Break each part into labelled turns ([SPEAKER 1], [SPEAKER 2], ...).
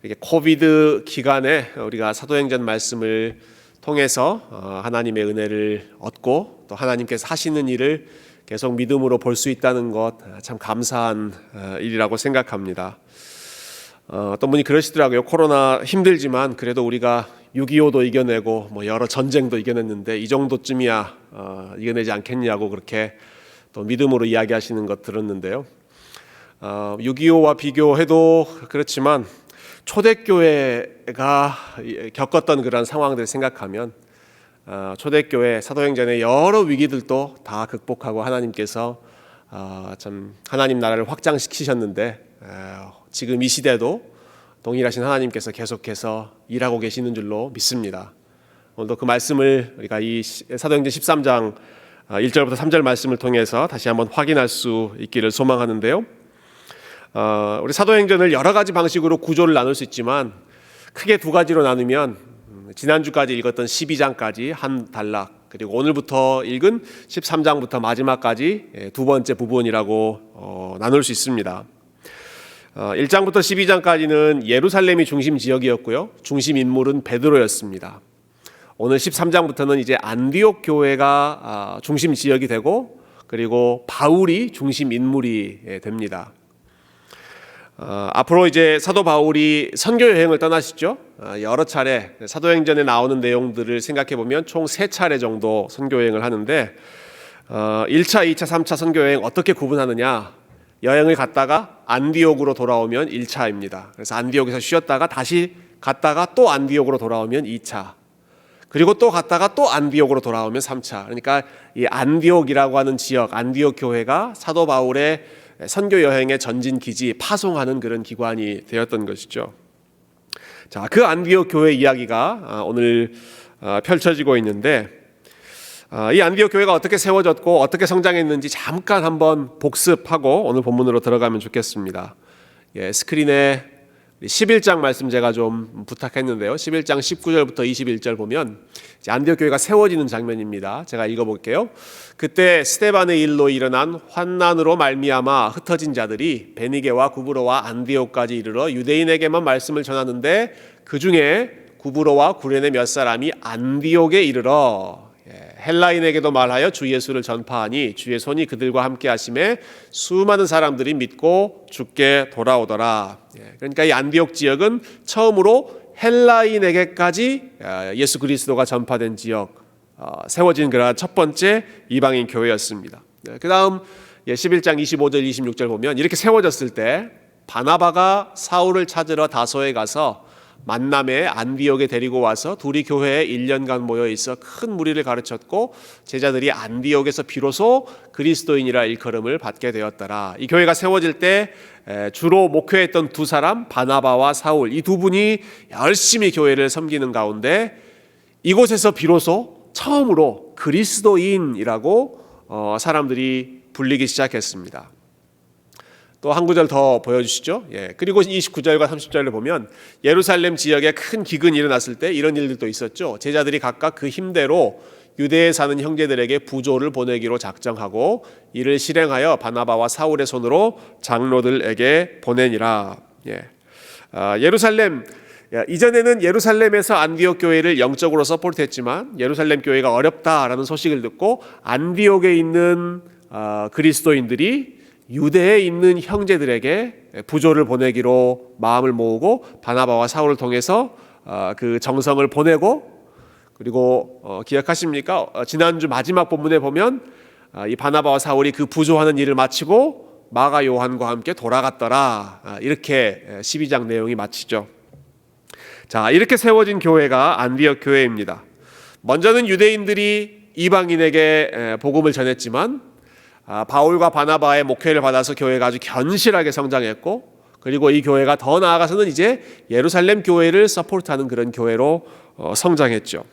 [SPEAKER 1] 이렇게 코비드 기간에 우리가 사도행전 말씀을 통해서 하나님의 은혜를 얻고 또 하나님께서 하시는 일을 계속 믿음으로 볼 수 있다는 것 참 감사한 일이라고 생각합니다. 어떤 분이 그러시더라고요. 코로나 힘들지만 그래도 우리가 6.25도 이겨내고 여러 전쟁도 이겨냈는데 이 정도쯤이야 이겨내지 않겠냐고 그렇게 또 믿음으로 이야기하시는 것 들었는데요. 6.25와 비교해도 그렇지만 초대교회가 겪었던 그런 상황들을 생각하면 초대교회 사도행전의 여러 위기들도 다 극복하고 하나님께서 참 하나님 나라를 확장시키셨는데 지금 이 시대도 동일하신 하나님께서 계속해서 일하고 계시는 줄로 믿습니다. 오늘도 그 말씀을 우리가 이 사도행전 13장 1절부터 3절 말씀을 통해서 다시 한번 확인할 수 있기를 소망하는데요. 우리 사도행전을 여러 가지 방식으로 구조를 나눌 수 있지만 크게 두 가지로 나누면 지난주까지 읽었던 12장까지 한 단락, 그리고 오늘부터 읽은 13장부터 마지막까지 두 번째 부분이라고 나눌 수 있습니다. 1장부터 12장까지는 예루살렘이 중심 지역이었고요. 중심 인물은 베드로였습니다. 오늘 13장부터는 이제 안디옥 교회가 중심 지역이 되고 그리고 바울이 중심 인물이 됩니다. 앞으로 이제 사도 바울이 선교 여행을 떠나시죠. 여러 차례 사도행전에 나오는 내용들을 생각해 보면 총 3차례 정도 선교 여행을 하는데 1차, 2차, 3차 선교 여행 어떻게 구분하느냐? 여행을 갔다가 안디옥으로 돌아오면 1차입니다. 그래서 안디옥에서 쉬었다가 다시 갔다가 또 안디옥으로 돌아오면 2차. 그리고 또 갔다가 또 안디옥으로 돌아오면 3차. 그러니까 이 안디옥이라고 하는 지역, 안디옥 교회가 사도 바울의 선교 여행의 전진 기지, 파송하는 그런 기관이 되었던 것이죠. 자, 그 안디옥 교회 이야기가 오늘 펼쳐지고 있는데 이 안디옥 교회가 어떻게 세워졌고 어떻게 성장했는지 잠깐 한번 복습하고 오늘 본문으로 들어가면 좋겠습니다. 스크린에 11장 말씀 제가 좀 부탁했는데요. 11장 19절부터 21절 보면 안디옥 교회가 세워지는 장면입니다. 제가 읽어볼게요. 그때 스데반의 일로 일어난 환난으로 말미암아 흩어진 자들이 베니게와 구브로와 안디옥까지 이르러 유대인에게만 말씀을 전하는데 그 중에 구브로와 구레네 몇 사람이 안디옥에 이르러 헬라인에게도 말하여 주 예수를 전파하니 주의 손이 그들과 함께 하심에 수많은 사람들이 믿고 주께 돌아오더라. 그러니까 이 안디옥 지역은 처음으로 헬라인에게까지 예수 그리스도가 전파된 지역, 세워진 그러한 첫 번째 이방인 교회였습니다. 그 다음 11장 25절 26절 보면 이렇게 세워졌을 때 바나바가 사울을 찾으러 다소에 가서 만남에 안디옥에 데리고 와서 둘이 교회에 1년간 모여 있어 큰 무리를 가르쳤고 제자들이 안디옥에서 비로소 그리스도인이라 일컬음을 받게 되었더라. 이 교회가 세워질 때 주로 목회했던 두 사람 바나바와 사울, 이 두 분이 열심히 교회를 섬기는 가운데 이곳에서 비로소 처음으로 그리스도인이라고 사람들이 불리기 시작했습니다. 또 한 구절 더 보여주시죠. 그리고 29절과 30절을 보면 예루살렘 지역에 큰 기근이 일어났을 때 이런 일들도 있었죠. 제자들이 각각 그 힘대로 유대에 사는 형제들에게 부조를 보내기로 작정하고 이를 실행하여 바나바와 사울의 손으로 장로들에게 보내니라. 예루살렘, 이전에는 예루살렘에서 안디옥 교회를 영적으로 서포트했지만 예루살렘 교회가 어렵다라는 소식을 듣고 안디옥에 있는 그리스도인들이 유대에 있는 형제들에게 부조를 보내기로 마음을 모으고 바나바와 사울을 통해서 그 정성을 보내고, 그리고 기억하십니까? 지난주 마지막 본문에 보면 이 바나바와 사울이 그 부조하는 일을 마치고 마가 요한과 함께 돌아갔더라. 이렇게 12장 내용이 마치죠. 자, 이렇게 세워진 교회가 안디옥 교회입니다. 먼저는 유대인들이 이방인에게 복음을 전했지만 바울과 바나바의 목회를 받아서 교회가 아주 견실하게 성장했고, 그리고 이 교회가 더 나아가서는 이제 예루살렘 교회를 서포트하는 그런 교회로 성장했죠.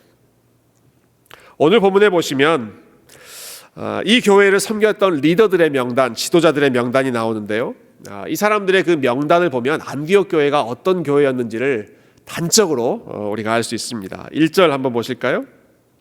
[SPEAKER 1] 오늘 본문에 보시면 이 교회를 섬겼던 리더들의 명단, 지도자들의 명단이 나오는데요. 이 사람들의 그 명단을 보면 안디옥 교회가 어떤 교회였는지를 단적으로 우리가 알 수 있습니다. 1절 한번 보실까요?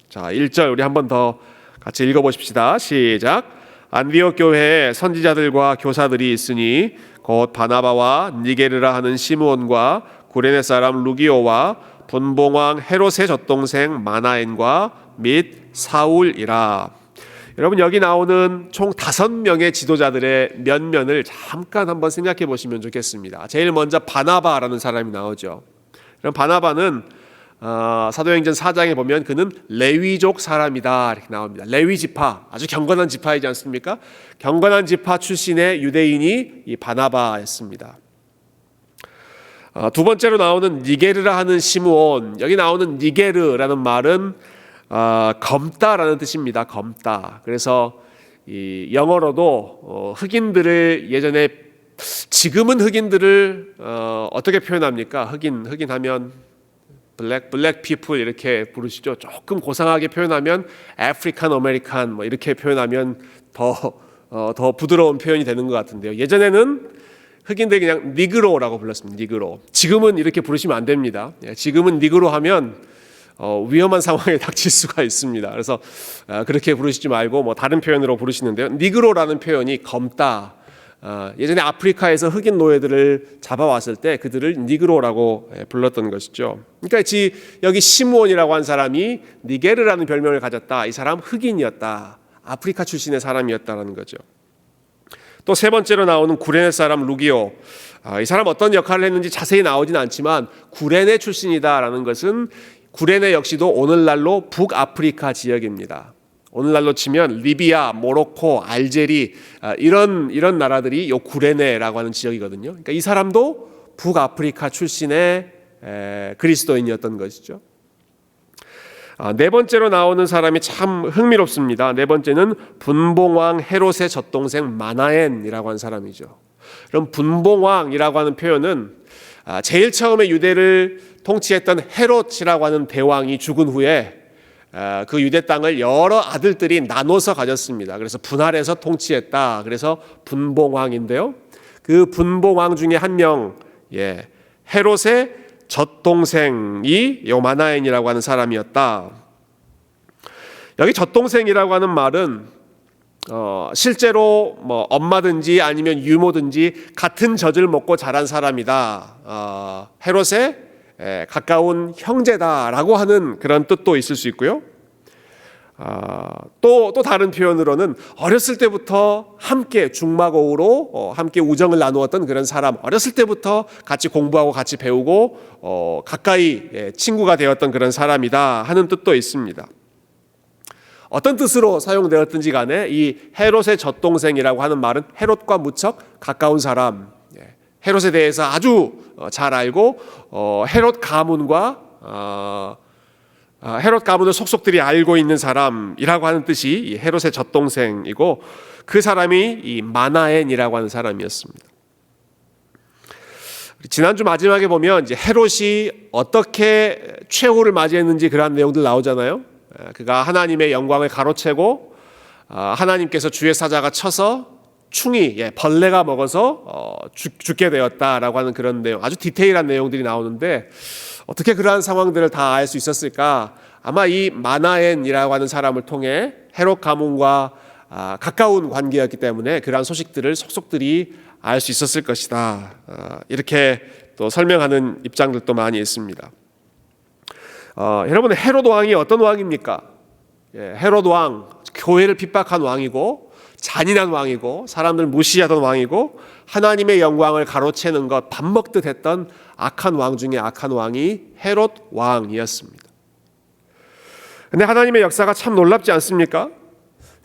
[SPEAKER 1] 자, 1절 우리 한번 더 같이 읽어보십시다. 시작. 안디옥 교회에 선지자들과 교사들이 있으니 곧 바나바와 니게르라 하는 시므온과 구레네 사람 루기오와 분봉왕 헤롯의 젖동생 마나엔과 및 사울이라. 여러분, 여기 나오는 총 5명의 지도자들의 면면을 잠깐 한번 생각해 보시면 좋겠습니다. 제일 먼저 바나바라는 사람이 나오죠. 그럼 바나바는 사도행전 4장에 보면 그는 레위족 사람이다 이렇게 나옵니다. 레위 지파, 아주 경건한 지파이지 않습니까? 경건한 지파 출신의 유대인이 이 바나바였습니다. 두 번째로 나오는 니게르라 하는 시므온, 여기 나오는 니게르라는 말은 검다라는 뜻입니다. 검다. 그래서 이 영어로도 흑인들을 예전에, 지금은 흑인들을 어떻게 표현합니까? 흑인하면 블랙 피플 이렇게 부르시죠. 조금 고상하게 표현하면 아프리칸 아메리칸 뭐 이렇게 표현하면 더 부드러운 표현이 되는 것 같은데요. 예전에는 흑인들이 그냥 니그로라고 불렀습니다. 니그로. 지금은 이렇게 부르시면 안 됩니다. 지금은 니그로 하면 위험한 상황에 닥칠 수가 있습니다. 그래서 그렇게 부르시지 말고 뭐 다른 표현으로 부르시는데요. 니그로라는 표현이 검다. 예전에 아프리카에서 흑인 노예들을 잡아왔을 때 그들을 니그로라고 불렀던 것이죠. 그러니까 여기 시므온이라고 한 사람이 니게르라는 별명을 가졌다. 이 사람 흑인이었다. 아프리카 출신의 사람이었다는 거죠. 또 세 번째로 나오는 구레네 사람 루기오. 이 사람 어떤 역할을 했는지 자세히 나오진 않지만 구레네 출신이다라는 것은, 구레네 역시도 오늘날로 북아프리카 지역입니다. 오늘날로 치면 리비아, 모로코, 알제리 이런 나라들이 요 구레네라고 하는 지역이거든요. 그러니까 이 사람도 북아프리카 출신의 그리스도인이었던 것이죠. 네 번째로 나오는 사람이 참 흥미롭습니다. 네 번째는 분봉왕 헤롯의 젖동생 마나엔이라고 하는 사람이죠. 그럼 분봉왕이라고 하는 표현은 제일 처음에 유대를 통치했던 헤롯이라고 하는 대왕이 죽은 후에 그 유대 땅을 여러 아들들이 나눠서 가졌습니다. 그래서 분할해서 통치했다. 그래서 분봉왕인데요. 그 분봉왕 중에 한 명, 헤롯의 젖동생이 요 마나엔이라고 하는 사람이었다. 여기 젖동생이라고 하는 말은 실제로 뭐 엄마든지 아니면 유모든지 같은 젖을 먹고 자란 사람이다. 헤롯의 가까운 형제다라고 하는 그런 뜻도 있을 수 있고요. 또 다른 표현으로는 어렸을 때부터 함께 중마고우로 함께 우정을 나누었던 그런 사람, 어렸을 때부터 같이 공부하고 같이 배우고 가까이 친구가 되었던 그런 사람이다 하는 뜻도 있습니다. 어떤 뜻으로 사용되었든지 간에 이 헤롯의 젖동생이라고 하는 말은 헤롯과 무척 가까운 사람, 헤롯에 대해서 아주 잘 알고 헤롯 가문과 헤롯 가문을 속속들이 알고 있는 사람이라고 하는 뜻이 이 헤롯의 젖동생이고, 그 사람이 이 마나엔이라고 하는 사람이었습니다. 지난주 마지막에 보면 이제 헤롯이 어떻게 최후를 맞이했는지 그러한 내용들 나오잖아요. 그가 하나님의 영광을 가로채고 하나님께서 주의 사자가 쳐서 충이 벌레가 먹어서 죽게 되었다라고 하는 그런 내용, 아주 디테일한 내용들이 나오는데 어떻게 그러한 상황들을 다 알 수 있었을까? 아마 이 마나엔이라고 하는 사람을 통해 헤롯 가문과 가까운 관계였기 때문에 그러한 소식들을 속속들이 알 수 있었을 것이다. 이렇게 또 설명하는 입장들도 많이 있습니다. 여러분, 헤롯 왕이 어떤 왕입니까? 헤롯 왕, 교회를 핍박한 왕이고 잔인한 왕이고 사람들 무시하던 왕이고 하나님의 영광을 가로채는 것, 밥 먹듯 했던 악한 왕 중에 악한 왕이 헤롯 왕이었습니다. 그런데 하나님의 역사가 참 놀랍지 않습니까?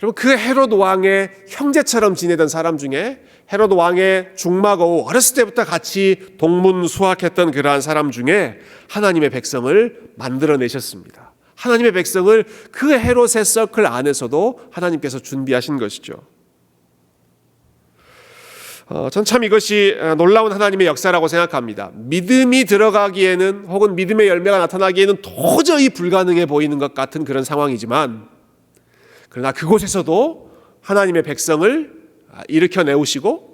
[SPEAKER 1] 여러분, 그 헤롯 왕의 형제처럼 지내던 사람 중에, 헤롯 왕의 중마고우, 어렸을 때부터 같이 동문수학했던 그러한 사람 중에 하나님의 백성을 만들어내셨습니다. 하나님의 백성을 그 헤롯의 서클 안에서도 하나님께서 준비하신 것이죠. 전 참 이것이 놀라운 하나님의 역사라고 생각합니다. 믿음이 들어가기에는, 혹은 믿음의 열매가 나타나기에는 도저히 불가능해 보이는 것 같은 그런 상황이지만, 그러나 그곳에서도 하나님의 백성을 일으켜내우시고,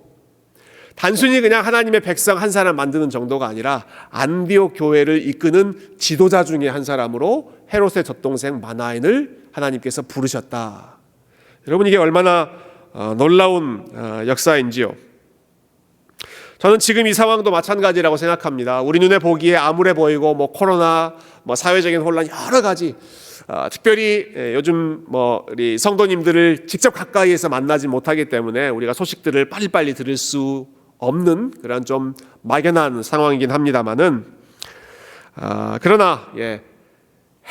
[SPEAKER 1] 단순히 그냥 하나님의 백성 한 사람 만드는 정도가 아니라 안디옥 교회를 이끄는 지도자 중에 한 사람으로 헤롯의 젖동생 마나엔을 하나님께서 부르셨다. 여러분, 이게 얼마나 놀라운 역사인지요. 저는 지금 이 상황도 마찬가지라고 생각합니다. 우리 눈에 보기에 암울해 보이고 코로나, 사회적인 혼란 여러 가지, 특별히 요즘 우리 성도님들을 직접 가까이에서 만나지 못하기 때문에 우리가 소식들을 빨리빨리 들을 수 없는 그런 좀 막연한 상황이긴 합니다만은, 그러나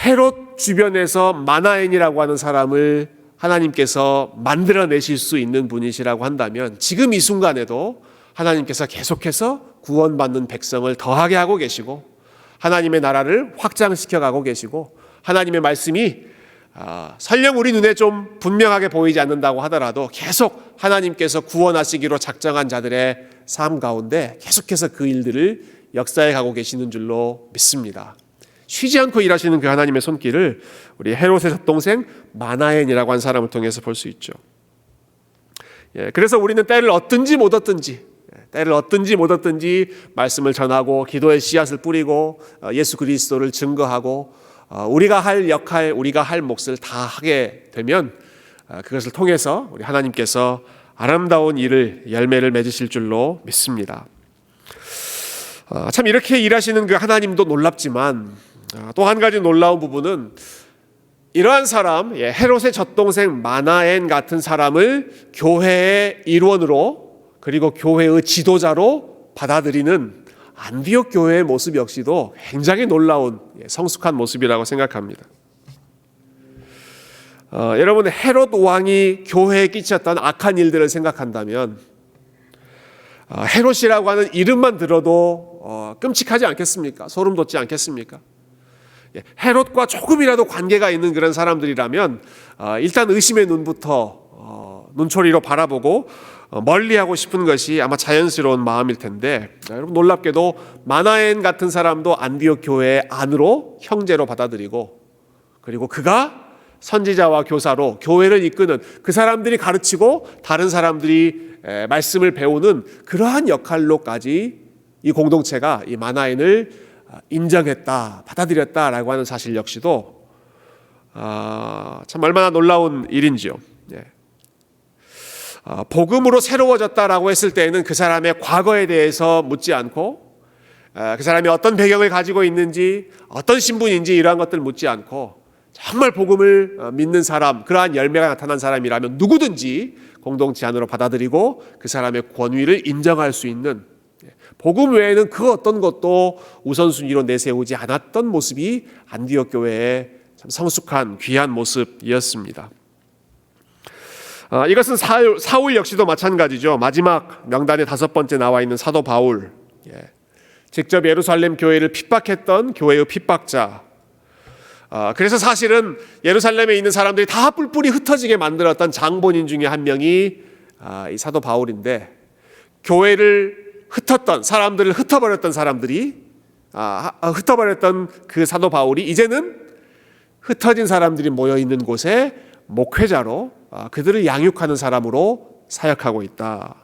[SPEAKER 1] 헤롯 주변에서 마나엔이라고 하는 사람을 하나님께서 만들어내실 수 있는 분이시라고 한다면 지금 이 순간에도 하나님께서 계속해서 구원받는 백성을 더하게 하고 계시고 하나님의 나라를 확장시켜 가고 계시고 하나님의 말씀이 설령 우리 눈에 좀 분명하게 보이지 않는다고 하더라도 계속 하나님께서 구원하시기로 작정한 자들의 삶 가운데 계속해서 그 일들을 역사해 가고 계시는 줄로 믿습니다. 쉬지 않고 일하시는 그 하나님의 손길을 우리 헤롯의 젖동생 마나엔이라고 한 사람을 통해서 볼 수 있죠. 그래서 우리는 때를 얻든지 못 얻든지 말씀을 전하고 기도의 씨앗을 뿌리고 예수 그리스도를 증거하고 우리가 할 역할, 우리가 할 몫을 다 하게 되면 그것을 통해서 우리 하나님께서 아름다운 일을 열매를 맺으실 줄로 믿습니다. 참 이렇게 일하시는 그 하나님도 놀랍지만 또 한 가지 놀라운 부분은 이러한 사람, 헤롯의 젖동생 마나엔 같은 사람을 교회의 일원으로 그리고 교회의 지도자로 받아들이는 안디옥 교회의 모습 역시도 굉장히 놀라운 성숙한 모습이라고 생각합니다. 여러분, 헤롯 왕이 교회에 끼쳤던 악한 일들을 생각한다면 헤롯이라고 하는 이름만 들어도 끔찍하지 않겠습니까? 소름 돋지 않겠습니까? 헤롯과 조금이라도 관계가 있는 그런 사람들이라면 일단 의심의 눈부터 눈초리로 바라보고 멀리하고 싶은 것이 아마 자연스러운 마음일 텐데, 여러분 놀랍게도 마나엔 같은 사람도 안디옥 교회 안으로 형제로 받아들이고 그리고 그가 선지자와 교사로 교회를 이끄는 그 사람들이 가르치고 다른 사람들이 말씀을 배우는 그러한 역할로까지 이 공동체가 이 마나엔을 인정했다, 받아들였다라고 하는 사실 역시도 참 얼마나 놀라운 일인지요. 복음으로 새로워졌다라고 했을 때에는 그 사람의 과거에 대해서 묻지 않고 그 사람이 어떤 배경을 가지고 있는지 어떤 신분인지 이러한 것들 묻지 않고 정말 복음을 믿는 사람, 그러한 열매가 나타난 사람이라면 누구든지 공동체 안으로 받아들이고 그 사람의 권위를 인정할 수 있는, 복음 외에는 그 어떤 것도 우선순위로 내세우지 않았던 모습이 안디옥 교회의 참 성숙한 귀한 모습이었습니다. 이것은 사울 역시도 마찬가지죠. 마지막 명단에 5번째 나와 있는 사도 바울, 직접 예루살렘 교회를 핍박했던 교회의 핍박자. 그래서 사실은 예루살렘에 있는 사람들이 다 뿔뿔이 흩어지게 만들었던 장본인 중에 한 명이 이 사도 바울인데, 교회를 흩었던 사람들을 흩어버렸던 사람들이 흩어버렸던 그 사도 바울이 이제는 흩어진 사람들이 모여 있는 곳에 목회자로 그들을 양육하는 사람으로 사역하고 있다.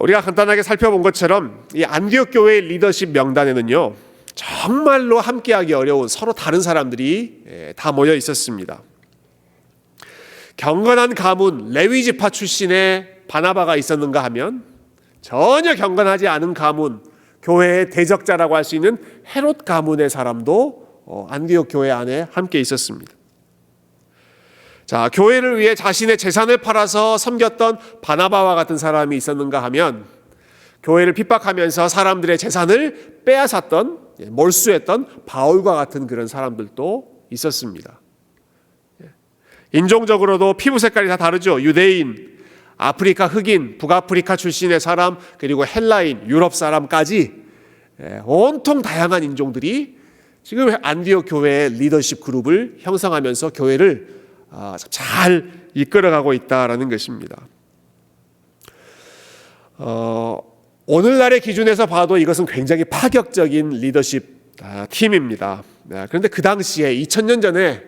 [SPEAKER 1] 우리가 간단하게 살펴본 것처럼 이 안디옥 교회의 리더십 명단에는요, 정말로 함께하기 어려운 서로 다른 사람들이 다 모여 있었습니다. 경건한 가문 레위 지파 출신의 바나바가 있었는가 하면 전혀 경건하지 않은 가문, 교회의 대적자라고 할 수 있는 헤롯 가문의 사람도 안디옥 교회 안에 함께 있었습니다. 자, 교회를 위해 자신의 재산을 팔아서 섬겼던 바나바와 같은 사람이 있었는가 하면 교회를 핍박하면서 사람들의 재산을 빼앗았던, 몰수했던 바울과 같은 그런 사람들도 있었습니다. 인종적으로도 피부 색깔이 다 다르죠. 유대인, 아프리카 흑인, 북아프리카 출신의 사람, 그리고 헬라인, 유럽 사람까지 온통 다양한 인종들이 지금 안디옥 교회의 리더십 그룹을 형성하면서 교회를 잘 이끌어가고 있다라는 것입니다. 오늘날의 기준에서 봐도 이것은 굉장히 파격적인 리더십 팀입니다. 그런데 그 당시에 2000년 전에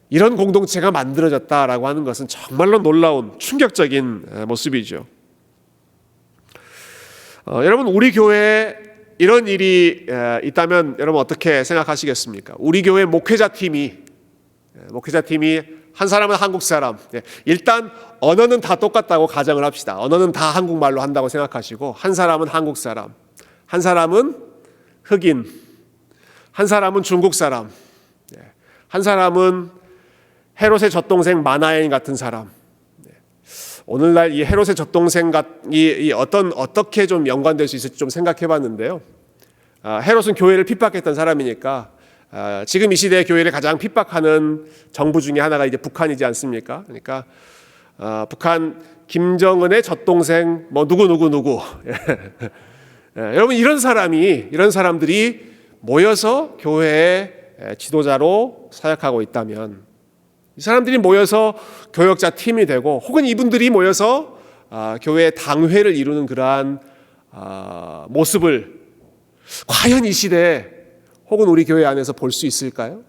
[SPEAKER 1] 이런 공동체가 만들어졌다라고 하는 것은 정말로 놀라운 충격적인 모습이죠. 여러분, 우리 교회에 이런 일이 있다면 여러분 어떻게 생각하시겠습니까? 우리 교회 목회자 팀이 한 사람은 한국 사람. 일단 언어는 다 똑같다고 가정을 합시다. 언어는 다 한국말로 한다고 생각하시고 한 사람은 한국 사람, 한 사람은 흑인, 한 사람은 중국 사람, 한 사람은 헤롯의 젖동생 마나엘 같은 사람. 오늘날 이 헤롯의 젖동생이 어떻게 좀 연관될 수 있을지 좀 생각해봤는데요. 헤롯은 교회를 핍박했던 사람이니까 지금 이 시대의 교회를 가장 핍박하는 정부 중에 하나가 이제 북한이지 않습니까? 그러니까 북한 김정은의 젖동생 뭐 누구 여러분 이런 사람들이 모여서 교회의 지도자로 사역하고 있다면 이 사람들이 모여서 교역자 팀이 되고 혹은 이분들이 모여서 교회의 당회를 이루는 그러한 모습을 과연 이 시대에 혹은 우리 교회 안에서 볼 수 있을까요?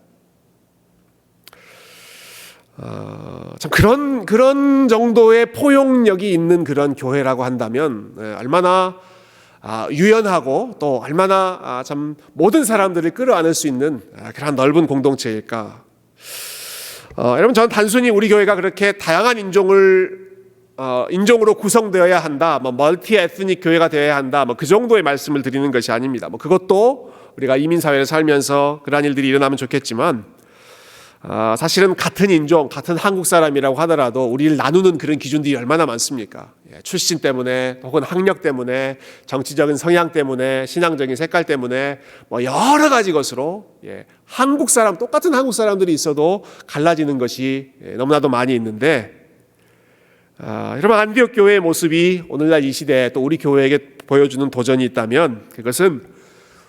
[SPEAKER 1] 참 그런 정도의 포용력이 있는 그런 교회라고 한다면 얼마나 유연하고 또 얼마나 참 모든 사람들을 끌어안을 수 있는 그런 넓은 공동체일까? 여러분 저는 단순히 우리 교회가 그렇게 다양한 인종으로 구성되어야 한다, 멀티 에스닉 교회가 되어야 한다, 그 정도의 말씀을 드리는 것이 아닙니다. 그것도 우리가 이민 사회를 살면서 그러한 일들이 일어나면 좋겠지만 사실은 같은 인종, 같은 한국 사람이라고 하더라도 우리를 나누는 그런 기준들이 얼마나 많습니까? 출신 때문에 혹은 학력 때문에 정치적인 성향 때문에 신앙적인 색깔 때문에 여러 가지 것으로 한국 사람 똑같은 한국 사람들이 있어도 갈라지는 것이 너무나도 많이 있는데 여러분 안디옥 교회의 모습이 오늘날 이 시대에 또 우리 교회에게 보여주는 도전이 있다면 그것은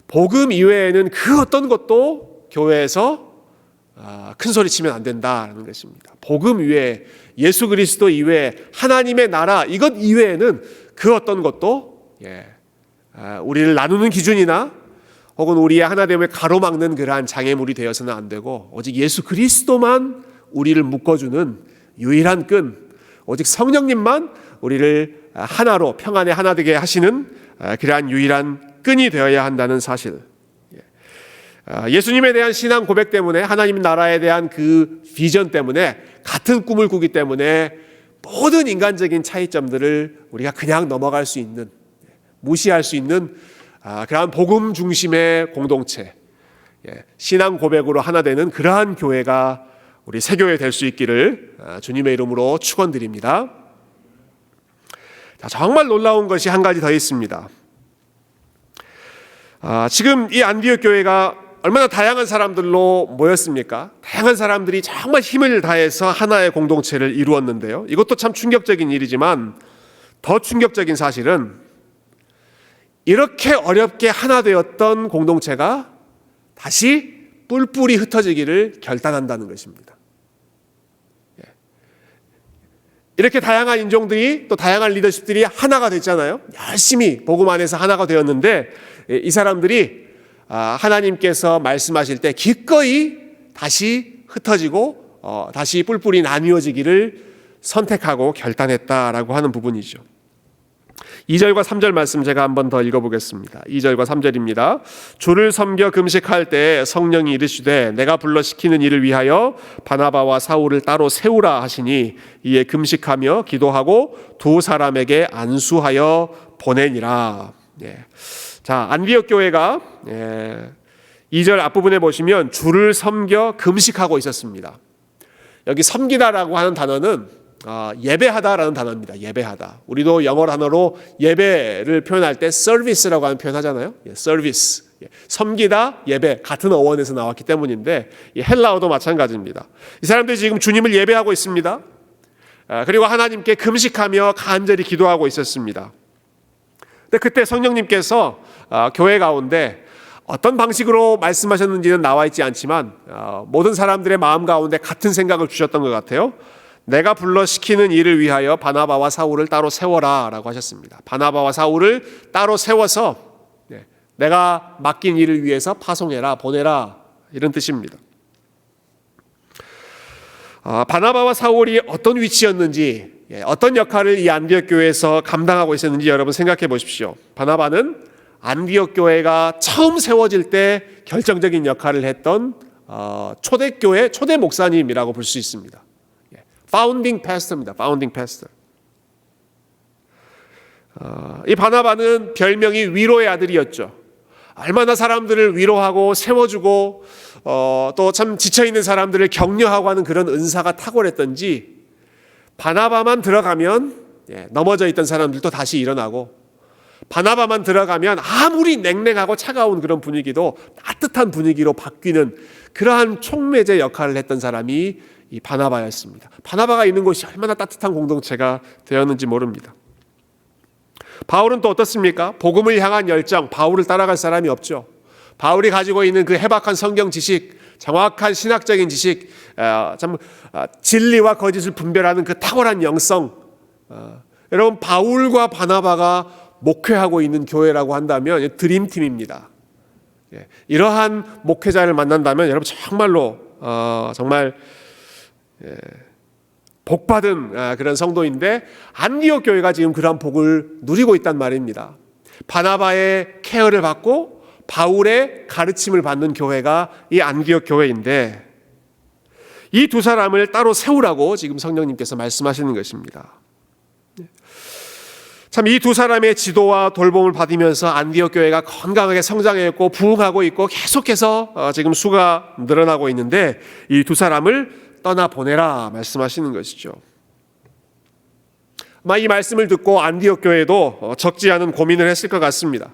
[SPEAKER 1] 복음 이외에는 그 어떤 것도 교회에서 큰 소리 치면 안 된다는 것입니다. 복음 이외에 예수 그리스도 이외에 하나님의 나라 이것 이외에는 그 어떤 것도 우리를 나누는 기준이나 혹은 우리의 하나됨을 가로막는 그러한 장애물이 되어서는 안 되고 오직 예수 그리스도만 우리를 묶어주는 유일한 끈, 오직 성령님만 우리를 하나로 평안에 하나 되게 하시는 그러한 유일한 끈이 되어야 한다는 사실. 예수님에 대한 신앙 고백 때문에 하나님 나라에 대한 그 비전 때문에 같은 꿈을 꾸기 때문에 모든 인간적인 차이점들을 우리가 그냥 넘어갈 수 있는 무시할 수 있는 그러한 복음 중심의 공동체 신앙 고백으로 하나 되는 그러한 교회가 우리 새교회 될 수 있기를 주님의 이름으로 축원드립니다. 정말 놀라운 것이 한 가지 더 있습니다. 지금 이 안디옥 교회가 얼마나 다양한 사람들로 모였습니까? 다양한 사람들이 정말 힘을 다해서 하나의 공동체를 이루었는데요. 이것도 참 충격적인 일이지만 더 충격적인 사실은 이렇게 어렵게 하나 되었던 공동체가 다시 뿔뿔이 흩어지기를 결단한다는 것입니다. 이렇게 다양한 인종들이 또 다양한 리더십들이 하나가 됐잖아요. 열심히 복음 안에서 하나가 되었는데 이 사람들이 하나님께서 말씀하실 때 기꺼이 다시 흩어지고 다시 뿔뿔이 나뉘어지기를 선택하고 결단했다라고 하는 부분이죠. 2절과 3절 말씀 제가 한번 더 읽어보겠습니다. 2절과 3절입니다. 주를 섬겨 금식할 때 성령이 이르시되 내가 불러 시키는 일을 위하여 바나바와 사울을 따로 세우라 하시니 이에 금식하며 기도하고 두 사람에게 안수하여 보내니라. 자, 안디옥 교회가 2절 앞부분에 보시면 주를 섬겨 금식하고 있었습니다. 여기 섬기다라고 하는 단어는 예배하다라는 단어입니다. 예배하다. 우리도 영어 단어로 예배를 표현할 때 서비스라고 하는 표현 하잖아요. 서비스. 섬기다, 예배 같은 어원에서 나왔기 때문인데 헬라어도 마찬가지입니다. 이 사람들이 지금 주님을 예배하고 있습니다. 그리고 하나님께 금식하며 간절히 기도하고 있었습니다. 근데 그때 성령님께서 교회 가운데 어떤 방식으로 말씀하셨는지는 나와 있지 않지만 모든 사람들의 마음 가운데 같은 생각을 주셨던 것 같아요. 내가 불러 시키는 일을 위하여 바나바와 사울을 따로 세워라 라고 하셨습니다. 바나바와 사울을 따로 세워서 내가 맡긴 일을 위해서 파송해라, 보내라 이런 뜻입니다. 바나바와 사울이 어떤 위치였는지 어떤 역할을 이 안디옥 교회에서 감당하고 있었는지 여러분 생각해 보십시오. 바나바는 안디옥 교회가 처음 세워질 때 결정적인 역할을 했던 초대교회 초대 목사님이라고 볼 수 있습니다. 파운딩 패스터입니다. 파운딩 패스터. 이 바나바는 별명이 위로의 아들이었죠. 얼마나 사람들을 위로하고 세워주고 또 참 지쳐있는 사람들을 격려하고 하는 그런 은사가 탁월했던지 바나바만 들어가면 넘어져 있던 사람들도 다시 일어나고, 바나바만 들어가면 아무리 냉랭하고 차가운 그런 분위기도 따뜻한 분위기로 바뀌는 그러한 촉매제 역할을 했던 사람이 이 바나바였습니다. 바나바가 있는 곳이 얼마나 따뜻한 공동체가 되었는지 모릅니다. 바울은 또 어떻습니까? 복음을 향한 열정, 바울을 따라갈 사람이 없죠. 바울이 가지고 있는 그 해박한 성경 지식, 정확한 신학적인 지식, 진리와 거짓을 분별하는 그 탁월한 영성, 여러분 바울과 바나바가 목회하고 있는 교회라고 한다면 드림팀입니다. 이러한 목회자를 만난다면 여러분 정말로 정말 복받은 그런 성도인데, 안디옥 교회가 지금 그러한 복을 누리고 있단 말입니다. 바나바의 케어를 받고 바울의 가르침을 받는 교회가 이 안디옥 교회인데, 이 두 사람을 따로 세우라고 지금 성령님께서 말씀하시는 것입니다. 참 이 두 사람의 지도와 돌봄을 받으면서 안디옥 교회가 건강하게 성장했고 부흥하고 있고 계속해서 지금 수가 늘어나고 있는데, 이 두 사람을 떠나보내라 말씀하시는 것이죠. 아마 이 말씀을 듣고 안디옥 교회도 적지 않은 고민을 했을 것 같습니다.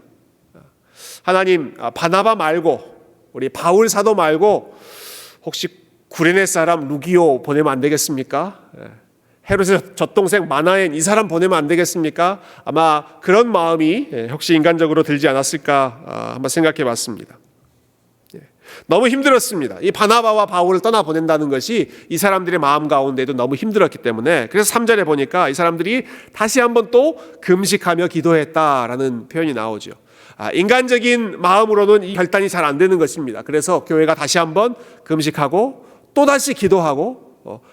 [SPEAKER 1] 하나님, 바나바 말고 우리 바울 사도 말고 혹시 구레네 사람 루기오 보내면 안 되겠습니까? 헤롯의 젖동생 마나엔 이 사람 보내면 안 되겠습니까? 아마 그런 마음이 혹시 인간적으로 들지 않았을까 한번 생각해 봤습니다. 너무 힘들었습니다. 이 바나바와 바울을 떠나보낸다는 것이 이 사람들의 마음 가운데도 너무 힘들었기 때문에, 그래서 3절에 보니까 이 사람들이 다시 한번 또 금식하며 기도했다라는 표현이 나오죠. 인간적인 마음으로는 이 결단이 잘 안 되는 것입니다. 그래서 교회가 다시 한번 금식하고 또다시 기도하고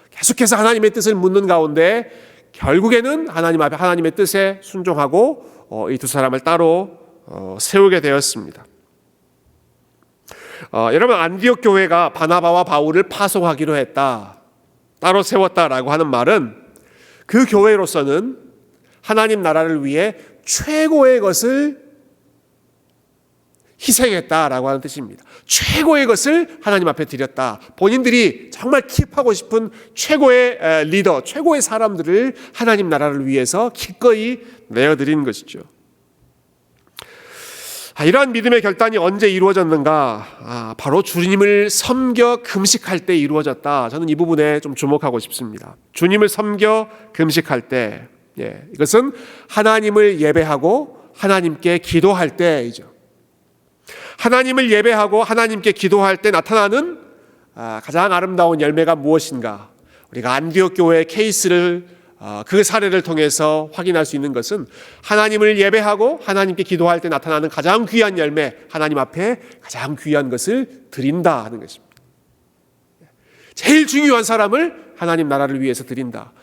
[SPEAKER 1] 계속해서 하나님의 뜻을 묻는 가운데 결국에는 하나님 앞에 하나님의 뜻에 순종하고 이 두 사람을 따로 세우게 되었습니다. 여러분, 안디옥 교회가 바나바와 바울을 파송하기로 했다, 따로 세웠다라고 하는 말은 그 교회로서는 하나님 나라를 위해 최고의 것을 희생했다라고 하는 뜻입니다. 최고의 것을 하나님 앞에 드렸다. 본인들이 정말 킵하고 싶은 최고의 리더, 최고의 사람들을 하나님 나라를 위해서 기꺼이 내어드린 것이죠. 이러한 믿음의 결단이 언제 이루어졌는가? 바로 주님을 섬겨 금식할 때 이루어졌다. 저는 이 부분에 좀 주목하고 싶습니다. 주님을 섬겨 금식할 때, 이것은 하나님을 예배하고 하나님께 기도할 때이죠. 하나님을 예배하고 하나님께 기도할 때 나타나는 가장 아름다운 열매가 무엇인가? 우리가 안디옥 교회의 케이스를 그 사례를 통해서 확인할 수 있는 것은 하나님을 예배하고 하나님께 기도할 때 나타나는 가장 귀한 열매, 하나님 앞에 가장 귀한 것을 드린다 하는 것입니다. 제일 중요한 사람을 하나님 나라를 위해서 드린다.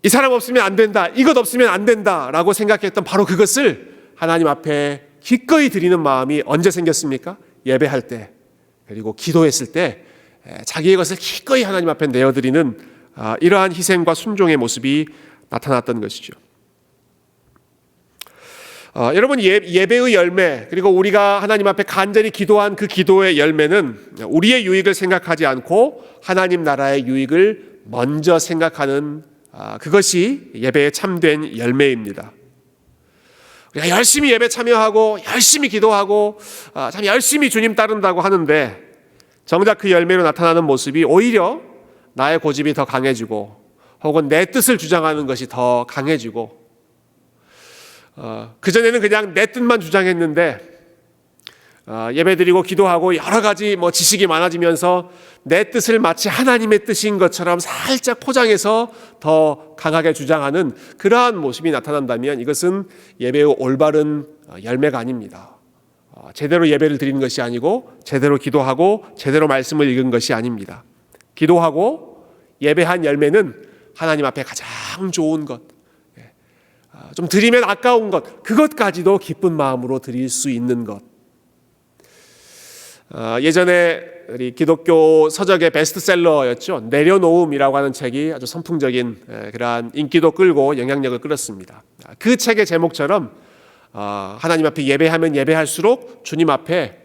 [SPEAKER 1] 이 사람 없으면 안 된다, 이것 없으면 안 된다라고 생각했던 바로 그것을 하나님 앞에 기꺼이 드리는 마음이 언제 생겼습니까? 예배할 때, 그리고 기도했을 때 자기의 것을 기꺼이 하나님 앞에 내어드리는 이러한 희생과 순종의 모습이 나타났던 것이죠. 여러분, 예배의 열매, 그리고 우리가 하나님 앞에 간절히 기도한 그 기도의 열매는 우리의 유익을 생각하지 않고 하나님 나라의 유익을 먼저 생각하는 그것이 예배의 참된 열매입니다. 우리가 열심히 예배 참여하고 열심히 기도하고 참 열심히 주님 따른다고 하는데, 정작 그 열매로 나타나는 모습이 오히려 나의 고집이 더 강해지고 혹은 내 뜻을 주장하는 것이 더 강해지고, 그전에는 그냥 내 뜻만 주장했는데 예배드리고 기도하고 여러 가지 지식이 많아지면서 내 뜻을 마치 하나님의 뜻인 것처럼 살짝 포장해서 더 강하게 주장하는 그러한 모습이 나타난다면 이것은 예배의 올바른 열매가 아닙니다. 제대로 예배를 드리는 것이 아니고 제대로 기도하고 제대로 말씀을 읽은 것이 아닙니다. 기도하고 예배한 열매는 하나님 앞에 가장 좋은 것, 좀 드리면 아까운 것, 그것까지도 기쁜 마음으로 드릴 수 있는 것. 예전에 우리 기독교 서적의 베스트셀러였죠. 내려놓음이라고 하는 책이 아주 선풍적인 그러한 인기도 끌고 영향력을 끌었습니다. 그 책의 제목처럼 하나님 앞에 예배하면 예배할수록 주님 앞에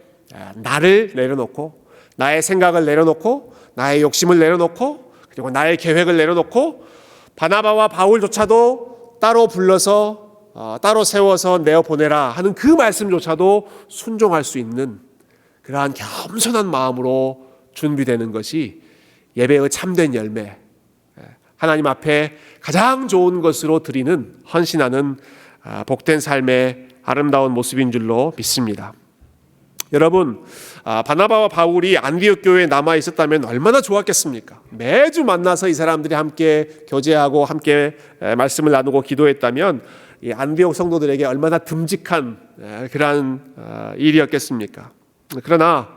[SPEAKER 1] 나를 내려놓고, 나의 생각을 내려놓고, 나의 욕심을 내려놓고, 그리고 나의 계획을 내려놓고, 바나바와 바울조차도 따로 불러서 따로 세워서 내어보내라 하는 그 말씀조차도 순종할 수 있는 그러한 겸손한 마음으로 준비되는 것이 예배의 참된 열매, 하나님 앞에 가장 좋은 것으로 드리는 헌신하는 복된 삶의 아름다운 모습인 줄로 믿습니다. 여러분, 바나바와 바울이 안디옥 교회에 남아 있었다면 얼마나 좋았겠습니까? 매주 만나서 이 사람들이 함께 교제하고 함께 말씀을 나누고 기도했다면 이 안디옥 성도들에게 얼마나 듬직한 그러한 일이었겠습니까? 그러나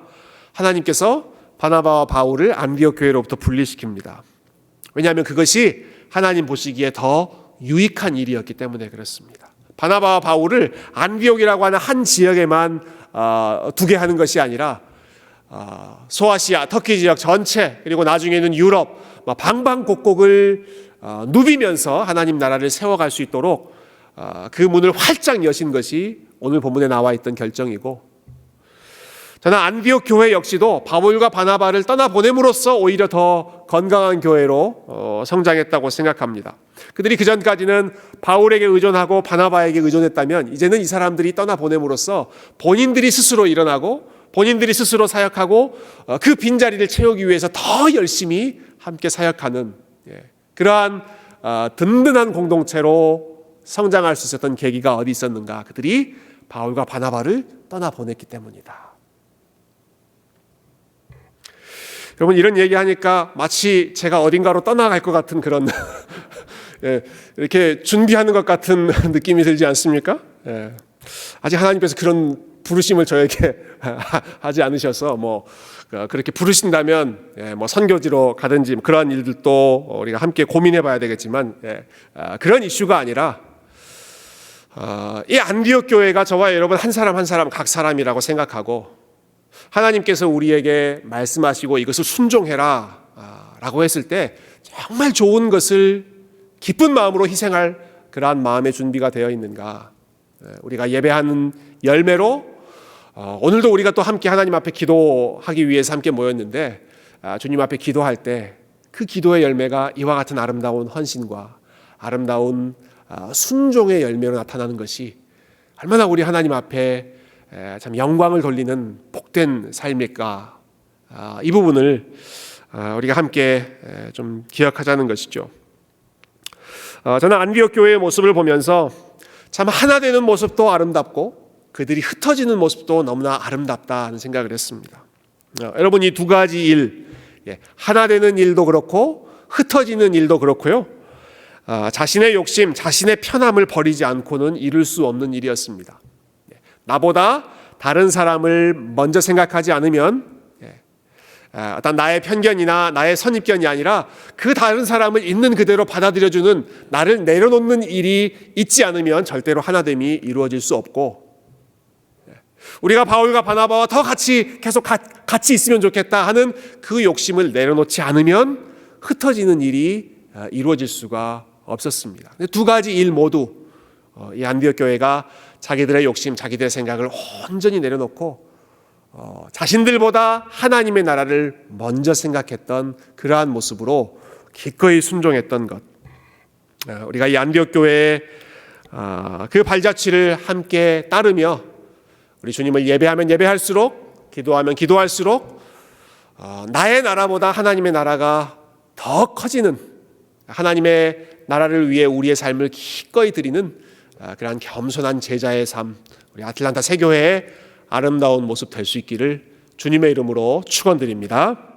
[SPEAKER 1] 하나님께서 바나바와 바울을 안디옥 교회로부터 분리시킵니다. 왜냐하면 그것이 하나님 보시기에 더 유익한 일이었기 때문에 그렇습니다. 바나바와 바울을 안디옥이라고 하는 한 지역에만 두게 하는 것이 아니라 소아시아, 터키 지역 전체, 그리고 나중에는 유럽 방방곡곡을 누비면서 하나님 나라를 세워갈 수 있도록 그 문을 활짝 여신 것이 오늘 본문에 나와 있던 결정이고, 저는 안디옥 교회 역시도 바울과 바나바를 떠나보냄으로써 오히려 더 건강한 교회로 성장했다고 생각합니다. 그들이 그전까지는 바울에게 의존하고 바나바에게 의존했다면 이제는 이 사람들이 떠나보냄으로써 본인들이 스스로 일어나고 본인들이 스스로 사역하고 그 빈자리를 채우기 위해서 더 열심히 함께 사역하는 그러한 든든한 공동체로 성장할 수 있었던 계기가 어디 있었는가? 그들이 바울과 바나바를 떠나보냈기 때문이다. 여러분, 이런 얘기하니까 마치 제가 어딘가로 떠나갈 것 같은 그런 이렇게 준비하는 것 같은 느낌이 들지 않습니까? 아직 하나님께서 그런 부르심을 저에게 하지 않으셔서 그렇게 부르신다면 선교지로 가든지 그런 일들도 우리가 함께 고민해 봐야 되겠지만 그런 이슈가 아니라 이 안디옥 교회가 저와 여러분 한 사람 한 사람 각 사람이라고 생각하고 하나님께서 우리에게 말씀하시고 이것을 순종해라 라고 했을 때 정말 좋은 것을 기쁜 마음으로 희생할 그러한 마음의 준비가 되어 있는가? 우리가 예배하는 열매로 오늘도 우리가 또 함께 하나님 앞에 기도하기 위해서 함께 모였는데 주님 앞에 기도할 때 그 기도의 열매가 이와 같은 아름다운 헌신과 아름다운 순종의 열매로 나타나는 것이 얼마나 우리 하나님 앞에 참 영광을 돌리는 복된 삶일까? 이 부분을 우리가 함께 좀 기억하자는 것이죠. 저는 안디옥 교회의 모습을 보면서 참 하나 되는 모습도 아름답고 그들이 흩어지는 모습도 너무나 아름답다는 생각을 했습니다. 여러분, 이 두 가지 일, 하나 되는 일도 그렇고 흩어지는 일도 그렇고요, 자신의 욕심, 자신의 편함을 버리지 않고는 이룰 수 없는 일이었습니다. 나보다 다른 사람을 먼저 생각하지 않으면 어떤 나의 편견이나 나의 선입견이 아니라 그 다른 사람을 있는 그대로 받아들여주는, 나를 내려놓는 일이 있지 않으면 절대로 하나됨이 이루어질 수 없고, 우리가 바울과 바나바와 더 계속 같이 있으면 좋겠다 하는 그 욕심을 내려놓지 않으면 흩어지는 일이 이루어질 수가 없었습니다. 두 가지 일 모두 이 안디옥 교회가 자기들의 욕심, 자기들의 생각을 온전히 내려놓고 자신들보다 하나님의 나라를 먼저 생각했던 그러한 모습으로 기꺼이 순종했던 것, 우리가 이 안디옥 교회의 그 발자취를 함께 따르며 우리 주님을 예배하면 예배할수록, 기도하면 기도할수록 나의 나라보다 하나님의 나라가 더 커지는, 하나님의 나라를 위해 우리의 삶을 기꺼이 드리는 그러한 겸손한 제자의 삶, 우리 아틀란타 새교회의 아름다운 모습 될 수 있기를 주님의 이름으로 축원드립니다.